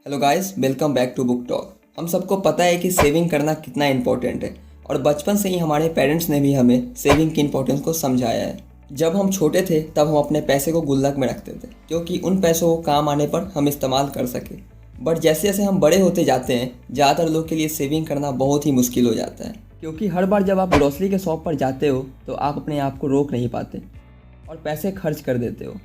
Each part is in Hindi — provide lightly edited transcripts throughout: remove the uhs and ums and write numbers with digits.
Hello guys, welcome back to book talk. हम सबको पता है कि सेविंग करना कितना इम्पोर्टेंट है और बचपन से ही हमारे पेरेंट्स ने भी हमें सेविंग की इम्पोर्टेंस को समझाया है। जब हम छोटे थे तब हम अपने पैसे को गुल्लक में रखते थे क्योंकि उन पैसों को काम आने पर हम इस्तेमाल कर सके। बट जैसे जैसे हम बड़े होते जाते हैं, ज़्यादातर लोग के लिए सेविंग करना बहुत ही मुश्किल हो जाता है क्योंकि हर बार जब आप ग्रोसरी के शॉप पर जाते हो तो आप अपने आप को रोक नहीं पाते और पैसे खर्च कर देते हो।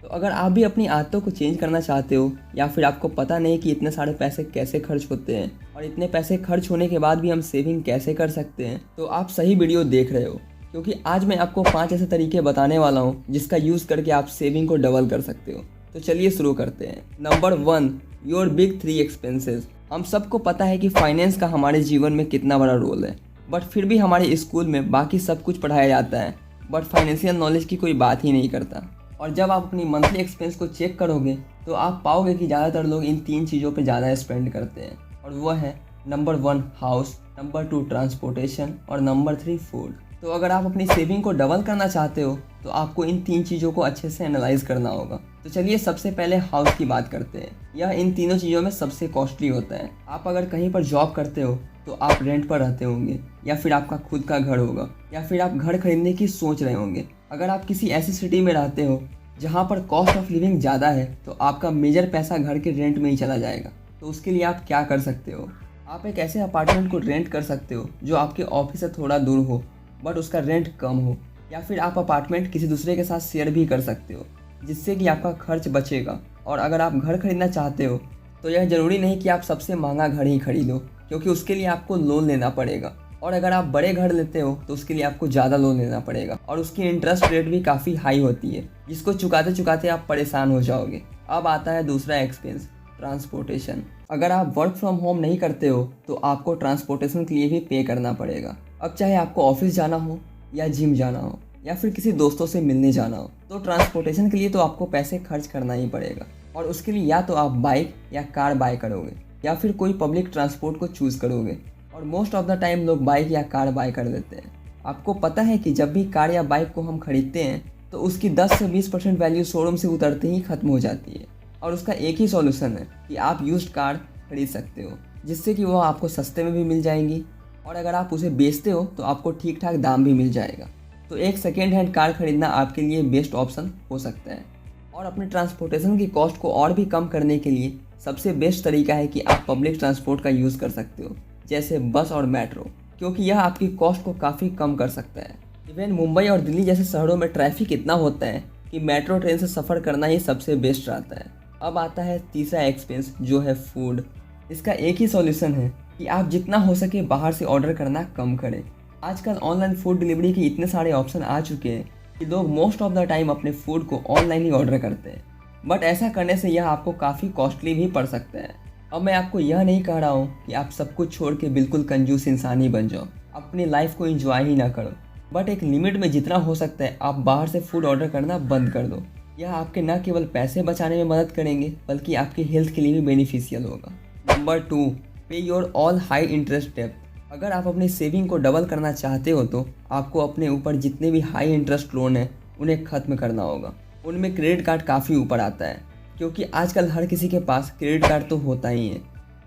तो अगर आप भी अपनी आदतों को चेंज करना चाहते हो या फिर आपको पता नहीं कि इतने सारे पैसे कैसे खर्च होते हैं और इतने पैसे खर्च होने के बाद भी हम सेविंग कैसे कर सकते हैं, तो आप सही वीडियो देख रहे हो क्योंकि आज मैं आपको 5 ऐसे तरीके बताने वाला हूँ जिसका यूज़ करके आप सेविंग को डबल कर सकते हो। तो चलिए शुरू करते हैं। Number 1, your big 3 expenses. हम सबको पता है कि फाइनेंस का हमारे जीवन में कितना बड़ा रोल है, बट फिर भी हमारे स्कूल में बाकी सब कुछ पढ़ाया जाता है बट फाइनेंशियल नॉलेज की कोई बात ही नहीं करता। और जब आप अपनी मंथली एक्सपेंस को चेक करोगे तो आप पाओगे कि ज़्यादातर लोग इन 3 चीज़ों पे ज़्यादा स्पेंड करते हैं और वो है नंबर 1 हाउस, नंबर 2 ट्रांसपोर्टेशन और नंबर 3 फूड। तो अगर आप अपनी सेविंग को डबल करना चाहते हो तो आपको इन 3 चीज़ों को अच्छे से एनालाइज करना होगा। तो चलिए सबसे पहले हाउस की बात करते हैं। यह इन तीनों चीज़ों में सबसे कॉस्टली होता है। आप अगर कहीं पर जॉब करते हो तो आप रेंट पर रहते होंगे या फिर आपका खुद का घर होगा या फिर आप घर खरीदने की सोच रहे होंगे। अगर आप किसी ऐसी सिटी में रहते हो जहाँ पर कॉस्ट ऑफ लिविंग ज़्यादा है तो आपका मेजर पैसा घर के रेंट में ही चला जाएगा। तो उसके लिए आप क्या कर सकते हो, आप एक ऐसे अपार्टमेंट को रेंट कर सकते हो जो आपके ऑफिस से थोड़ा दूर हो बट उसका रेंट कम हो, या फिर आप अपार्टमेंट किसी दूसरे के साथ शेयर भी कर सकते हो जिससे कि आपका खर्च बचेगा। और अगर आप घर खरीदना चाहते हो तो यह ज़रूरी नहीं कि आप सबसे महंगा घर ही खरीदो क्योंकि उसके लिए आपको लोन लेना पड़ेगा। और अगर आप बड़े घर लेते हो तो उसके लिए आपको ज़्यादा लोन लेना पड़ेगा और उसकी इंटरेस्ट रेट भी काफ़ी हाई होती है जिसको चुकाते चुकाते आप परेशान हो जाओगे। अब आता है दूसरा एक्सपेंस, ट्रांसपोर्टेशन। अगर आप वर्क फ्रॉम होम नहीं करते हो तो आपको ट्रांसपोर्टेशन के लिए भी पे करना पड़ेगा। अब चाहे आपको ऑफिस जाना हो या जिम जाना हो या फिर किसी दोस्तों से मिलने जाना हो तो ट्रांसपोर्टेशन के लिए तो आपको पैसे खर्च करना ही पड़ेगा। और उसके लिए या तो आप बाइक या कार बाय करोगे या फिर कोई पब्लिक ट्रांसपोर्ट को चूज़ करोगे। और मोस्ट ऑफ द टाइम लोग बाइक या कार बाय कर लेते हैं। आपको पता है कि जब भी कार या बाइक को हम खरीदते हैं तो उसकी 10 से 20% वैल्यू शोरूम से उतरते ही खत्म हो जाती है। और उसका एक ही सॉल्यूशन है कि आप यूज्ड कार खरीद सकते हो जिससे कि वो आपको सस्ते में भी मिल जाएंगी और अगर आप उसे बेचते हो तो आपको ठीक ठाक दाम भी मिल जाएगा। तो एक सेकेंड हैंड कार खरीदना आपके लिए बेस्ट ऑप्शन हो सकता है। और अपने ट्रांसपोर्टेशन की कॉस्ट को और भी कम करने के लिए सबसे बेस्ट तरीका है कि आप पब्लिक ट्रांसपोर्ट का यूज़ कर सकते हो जैसे बस और मेट्रो, क्योंकि यह आपकी कॉस्ट को काफ़ी कम कर सकता है। इवन मुंबई और दिल्ली जैसे शहरों में ट्रैफिक इतना होता है कि मेट्रो ट्रेन से सफ़र करना ही सबसे बेस्ट रहता है। अब आता है तीसरा एक्सपेंस जो है फूड। इसका एक ही सॉल्यूशन है कि आप जितना हो सके बाहर से ऑर्डर करना कम करें। आजकल ऑनलाइन फूड डिलीवरी के इतने सारे ऑप्शन आ चुके हैं कि लोग मोस्ट ऑफ द टाइम अपने फूड को ऑनलाइन ही ऑर्डर करते हैं। बट ऐसा करने से यह आपको काफ़ी कॉस्टली भी पड़ सकता है। अब मैं आपको यह नहीं कह रहा हूँ कि आप सब कुछ छोड़ के बिल्कुल कंजूस इंसान ही बन जाओ, अपनी लाइफ को एंजॉय ही ना करो, बट एक लिमिट में जितना हो सकता है आप बाहर से फूड ऑर्डर करना बंद कर दो। यह आपके न केवल पैसे बचाने में मदद करेंगे बल्कि आपकी हेल्थ के लिए भी बेनिफिशियल होगा। नंबर 2, पे योर ऑल हाई इंटरेस्ट डेब्ट। अगर आप अपनी सेविंग को डबल करना चाहते हो तो आपको अपने ऊपर जितने भी हाई इंटरेस्ट लोन हैं उन्हें ख़त्म करना होगा। उनमें क्रेडिट कार्ड काफ़ी ऊपर आता है क्योंकि आजकल हर किसी के पास क्रेडिट कार्ड तो होता ही है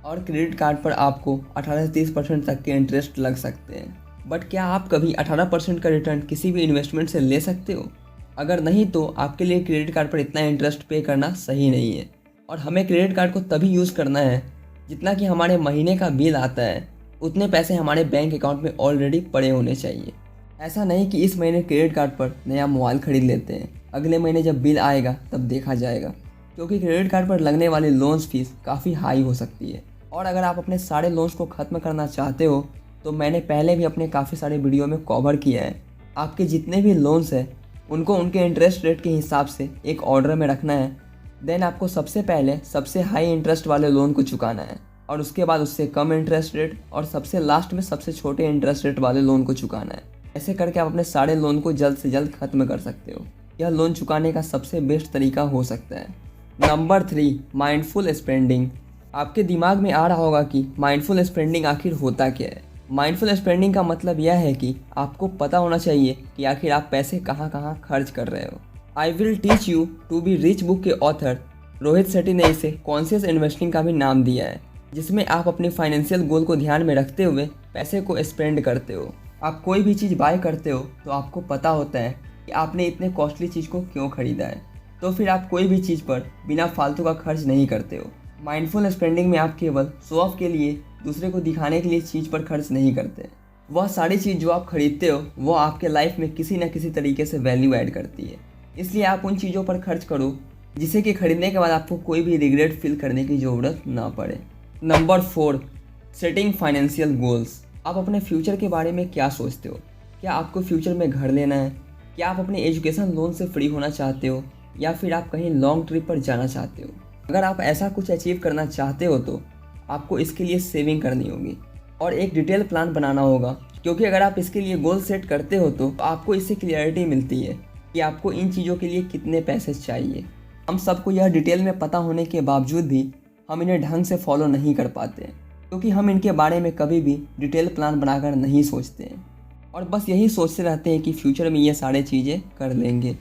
और क्रेडिट कार्ड पर आपको 18 से 30% तक के इंटरेस्ट लग सकते हैं। बट क्या आप कभी 18% का रिटर्न किसी भी इन्वेस्टमेंट से ले सकते हो? अगर नहीं तो आपके लिए क्रेडिट कार्ड पर इतना इंटरेस्ट पे करना सही नहीं है। और हमें क्रेडिट कार्ड को तभी यूज़ करना है जितना कि हमारे महीने का बिल आता है उतने पैसे हमारे बैंक अकाउंट में ऑलरेडी पड़े होने चाहिए। ऐसा नहीं कि इस महीने क्रेडिट कार्ड पर नया मोबाइल खरीद लेते हैं, अगले महीने जब बिल आएगा तब देखा जाएगा, क्योंकि क्रेडिट कार्ड पर लगने वाली लोन्स फीस काफ़ी हाई हो सकती है। और अगर आप अपने सारे लोन्स को ख़त्म करना चाहते हो तो मैंने पहले भी अपने काफ़ी सारे वीडियो में कवर किया है। आपके जितने भी लोन्स हैं उनको उनके इंटरेस्ट रेट के हिसाब से एक ऑर्डर में रखना है। देन आपको सबसे पहले सबसे हाई इंटरेस्ट वाले लोन को चुकाना है और उसके बाद उससे कम इंटरेस्ट रेट और सबसे लास्ट में सबसे छोटे इंटरेस्ट रेट वाले लोन को चुकाना है। ऐसे करके आप अपने सारे लोन को जल्द से जल्द ख़त्म कर सकते हो। यह लोन चुकाने का सबसे बेस्ट तरीका हो सकता है। Number 3, mindful spending. आपके दिमाग में आ रहा होगा कि माइंडफुल स्पेंडिंग आखिर होता क्या है। माइंडफुल स्पेंडिंग का मतलब यह है कि आपको पता होना चाहिए कि आखिर आप पैसे कहाँ कहाँ खर्च कर रहे हो। I will teach you to be rich book के ऑथर रोहित शेट्टी ने इसे कॉन्शियस इन्वेस्टिंग का भी नाम दिया है, जिसमें आप अपने फाइनेंशियल गोल को ध्यान में रखते हुए पैसे को स्पेंड करते हो। आप कोई भी चीज़ बाय करते हो तो आपको पता होता है कि आपने इतने कॉस्टली चीज़ को क्यों खरीदा है, तो फिर आप कोई भी चीज़ पर बिना फालतू का खर्च नहीं करते हो। माइंडफुल स्पेंडिंग में आप केवल शो ऑफ के लिए, दूसरे को दिखाने के लिए चीज़ पर खर्च नहीं करते। वह सारी चीज़ जो आप खरीदते हो वो आपके लाइफ में किसी न किसी तरीके से वैल्यू ऐड करती है, इसलिए आप उन चीज़ों पर खर्च करो जिसे कि खरीदने के बाद आपको कोई भी रिग्रेट फील करने की ज़रूरत ना पड़े। Number 4, setting financial goals. आप अपने फ्यूचर के बारे में क्या सोचते हो? क्या आपको फ्यूचर में घर लेना है? क्या आप अपने एजुकेशन लोन से फ्री होना चाहते हो, या फिर आप कहीं लॉन्ग ट्रिप पर जाना चाहते हो? अगर आप ऐसा कुछ अचीव करना चाहते हो तो आपको इसके लिए सेविंग करनी होगी और एक डिटेल प्लान बनाना होगा, क्योंकि अगर आप इसके लिए गोल सेट करते हो तो आपको इससे क्लियरिटी मिलती है कि आपको इन चीज़ों के लिए कितने पैसे चाहिए। हम सबको यह डिटेल में पता होने के बावजूद भी हम इन्हें ढंग से फॉलो नहीं कर पाते हैं, क्योंकि हम इनके बारे में कभी भी डिटेल प्लान बनाकर नहीं सोचते हैं और बस यही सोचते रहते हैं कि फ्यूचर में ये सारी चीज़ें कर लेंगे,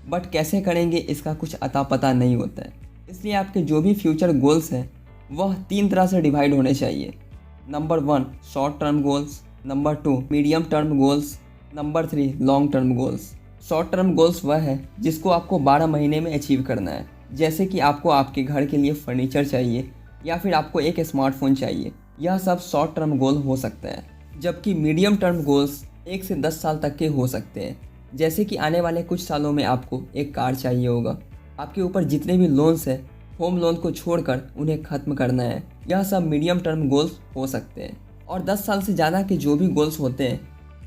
बट कैसे करेंगे इसका कुछ अता पता नहीं होता है। इसलिए आपके जो भी फ्यूचर गोल्स हैं वह 3 तरह से डिवाइड होने चाहिए। Number 1, short term goals. Number 2, medium term goals. Number 3, long term goals. Short term goals वह है जिसको आपको 12 महीने में अचीव करना है, जैसे कि आपको आपके घर के लिए फर्नीचर चाहिए या फिर आपको एक स्मार्टफोन चाहिए। यह सब शॉर्ट टर्म गोल हो सकता है। जबकि मीडियम टर्म गोल्स 1 से 10 साल तक के हो सकते हैं, जैसे कि आने वाले कुछ सालों में आपको एक कार चाहिए होगा, आपके ऊपर जितने भी लोन्स हैं होम लोन को छोड़कर उन्हें ख़त्म करना है। यह सब मीडियम टर्म गोल्स हो सकते हैं। और 10 साल से ज़्यादा के जो भी गोल्स होते हैं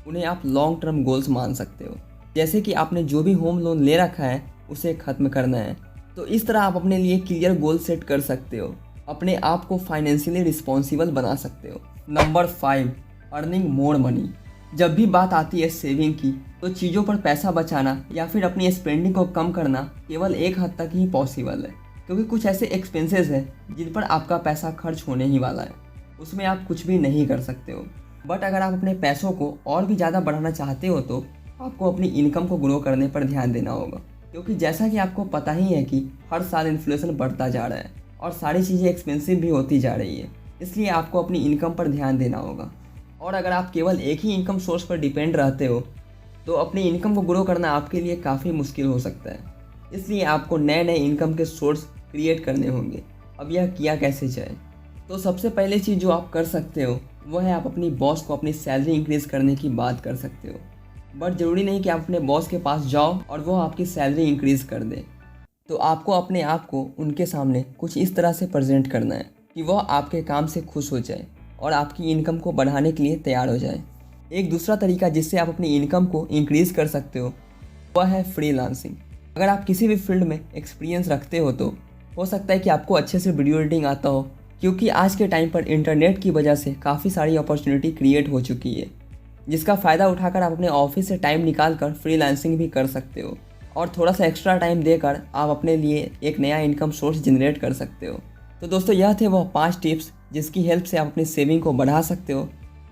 उन्हें आप लॉन्ग टर्म गोल्स मान सकते हो, जैसे कि आपने जो भी होम लोन ले रखा है उसे ख़त्म करना है। तो इस तरह आप अपने लिए क्लियर गोल सेट कर सकते हो, अपने आप को फाइनेंशियली रिस्पॉन्सिबल बना सकते हो। Number 5, earning more money. जब भी बात आती है सेविंग की तो चीज़ों पर पैसा बचाना या फिर अपनी स्पेंडिंग को कम करना केवल एक हद तक ही पॉसिबल है, क्योंकि कुछ ऐसे एक्सपेंसेस हैं जिन पर आपका पैसा खर्च होने ही वाला है, उसमें आप कुछ भी नहीं कर सकते हो। बट अगर आप अपने पैसों को और भी ज़्यादा बढ़ाना चाहते हो तो आपको अपनी इनकम को ग्रो करने पर ध्यान देना होगा, क्योंकि जैसा कि आपको पता ही है कि हर साल इन्फ्लेशन बढ़ता जा रहा है और सारी चीज़ें एक्सपेंसिव भी होती जा रही है, इसलिए आपको अपनी इनकम पर ध्यान देना होगा। और अगर आप केवल एक ही इनकम सोर्स पर डिपेंड रहते हो तो अपनी इनकम को ग्रो करना आपके लिए काफ़ी मुश्किल हो सकता है, इसलिए आपको नए नए इनकम के सोर्स क्रिएट करने होंगे। अब यह किया कैसे जाए? तो सबसे पहले चीज़ जो आप कर सकते हो वह है आप अपनी बॉस को अपनी सैलरी इंक्रीज़ करने की बात कर सकते हो। बट ज़रूरी नहीं कि आप अपने बॉस के पास जाओ और वो आपकी सैलरी इंक्रीज़ कर दे। तो आपको अपने आप को उनके सामने कुछ इस तरह से प्रेजेंट करना है कि वह आपके काम से खुश हो जाए और आपकी इनकम को बढ़ाने के लिए तैयार हो जाए। एक दूसरा तरीका जिससे आप अपनी इनकम को इंक्रीज़ कर सकते हो वह है फ्रीलांसिंग। अगर आप किसी भी फील्ड में एक्सपीरियंस रखते हो तो हो सकता है कि आपको अच्छे से वीडियो एडिटिंग आता हो, क्योंकि आज के टाइम पर इंटरनेट की वजह से काफ़ी सारी अपॉर्चुनिटी क्रिएट हो चुकी है, जिसका फ़ायदा उठाकर आप अपने ऑफिस से टाइम निकाल कर फ्रीलांसिंग भी कर सकते हो और थोड़ा सा एक्स्ट्रा टाइम देकर आप अपने लिए एक नया इनकम सोर्स जनरेट कर सकते हो। तो दोस्तों यह थे वह 5 टिप्स जिसकी हेल्प से आप अपनी सेविंग को बढ़ा सकते हो।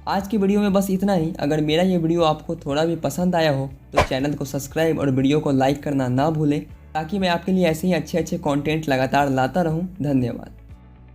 आज की वीडियो में बस इतना ही। अगर मेरा ये वीडियो आपको थोड़ा भी पसंद आया हो तो चैनल को सब्सक्राइब और वीडियो को लाइक करना ना भूलें, ताकि मैं आपके लिए ऐसे ही अच्छे कंटेंट लगातार लाता रहूं। धन्यवाद।